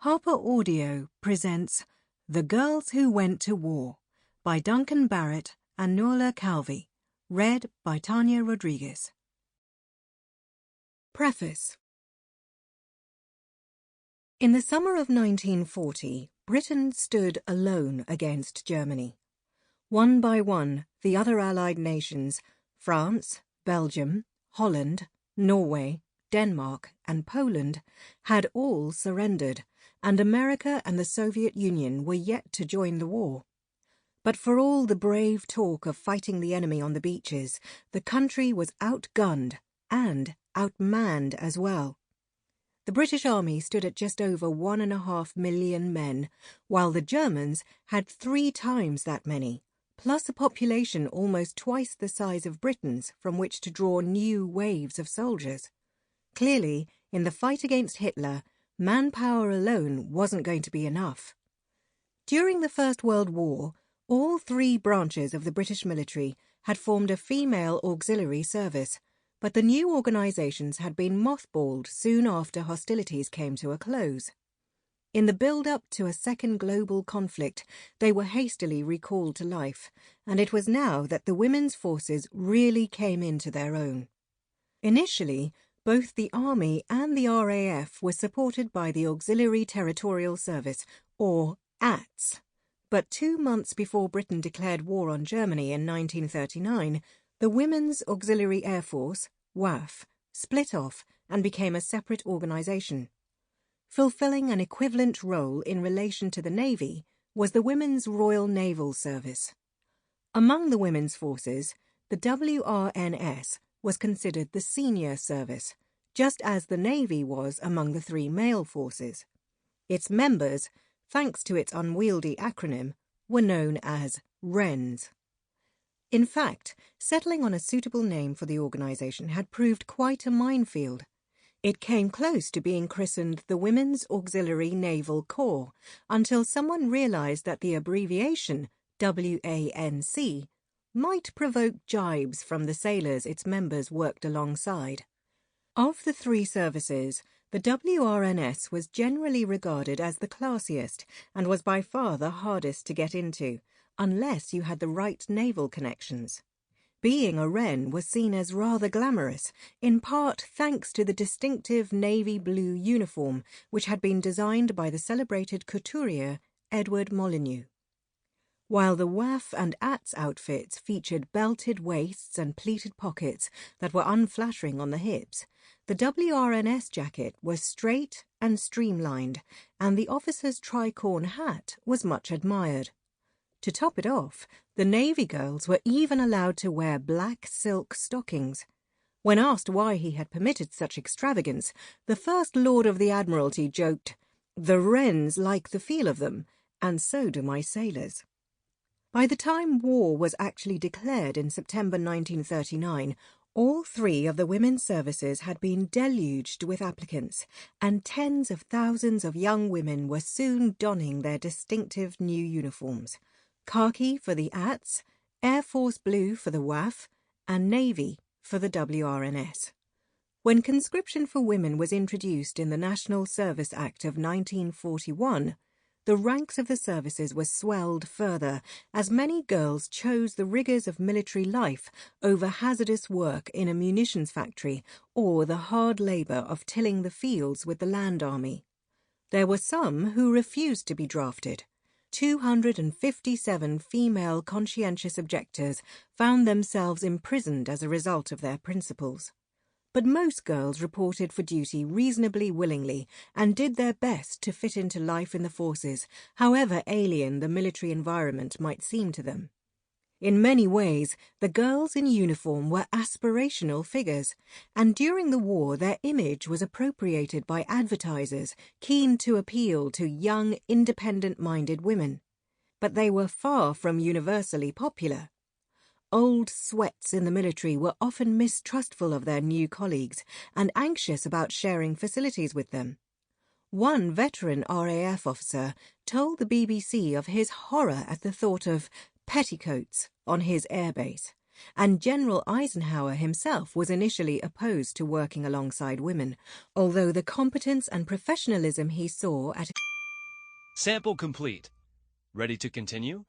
Harper Audio presents The Girls Who Went to War by Duncan Barrett and Nuala Calvi, read by Tania Rodrigues. Preface. In the summer of 1940, Britain stood alone against Germany. One by one, the other Allied nations, France, Belgium, Holland, Norway, Denmark, and Poland, had all surrendered, and America and the Soviet Union were yet to join the war. But for all the brave talk of fighting the enemy on the beaches, the country was outgunned and outmanned as well. The British Army stood at just over 1.5 million men, while the Germans had 3 times that many, plus a population almost twice the size of Britain's from which to draw new waves of soldiers. Clearly, in the fight against Hitler, manpower alone wasn't going to be enough. During the First World War, all 3 branches of the British military had formed a female auxiliary service, but the new organisations had been mothballed soon after hostilities came to a close. In the build-up to a second global conflict, they were hastily recalled to life, and it was now that the women's forces really came into their own. Initially, both the Army and the RAF were supported by the Auxiliary Territorial Service, or ATS. But 2 months before Britain declared war on Germany in 1939, the Women's Auxiliary Air Force, WAF, split off and became a separate organisation. Fulfilling an equivalent role in relation to the Navy was the Women's Royal Naval Service. Among the women's forces, the WRNS was considered the senior service, just as the Navy was among the 3 male forces. Its members, thanks to its unwieldy acronym, were known as WRNS. In fact, settling on a suitable name for the organisation had proved quite a minefield. It came close to being christened the Women's Auxiliary Naval Corps, until someone realised that the abbreviation, WANC, might provoke jibes from the sailors its members worked alongside. Of the 3 services, the WRNS was generally regarded as the classiest and was by far the hardest to get into, unless you had the right naval connections. Being a Wren was seen as rather glamorous, in part thanks to the distinctive navy blue uniform which had been designed by the celebrated couturier Edward Molyneux. While the WAF and ATS outfits featured belted waists and pleated pockets that were unflattering on the hips, the WRNS jacket was straight and streamlined, and the officer's tricorn hat was much admired. To top it off, the Navy girls were even allowed to wear black silk stockings. When asked why he had permitted such extravagance, the First Lord of the Admiralty joked, "The Wrens like the feel of them, and so do my sailors." By the time war was actually declared in September 1939, all 3 of the women's services had been deluged with applicants, and tens of thousands of young women were soon donning their distinctive new uniforms: khaki for the ATS, Air Force Blue for the WAF, and Navy for the WRNS. When conscription for women was introduced in the National Service Act of 1941, the ranks of the services were swelled further, as many girls chose the rigours of military life over hazardous work in a munitions factory or the hard labour of tilling the fields with the land army. There were some who refused to be drafted. 257 female conscientious objectors found themselves imprisoned as a result of their principles. But most girls reported for duty reasonably willingly and did their best to fit into life in the forces, however alien the military environment might seem to them. In many ways, the girls in uniform were aspirational figures, and during the war their image was appropriated by advertisers keen to appeal to young, independent-minded women. But they were far from universally popular. Old sweats in the military were often mistrustful of their new colleagues and anxious about sharing facilities with them. One veteran RAF officer told the BBC of his horror at the thought of petticoats on his airbase, and General Eisenhower himself was initially opposed to working alongside women, although the competence and professionalism he saw at Sample complete. Ready to continue?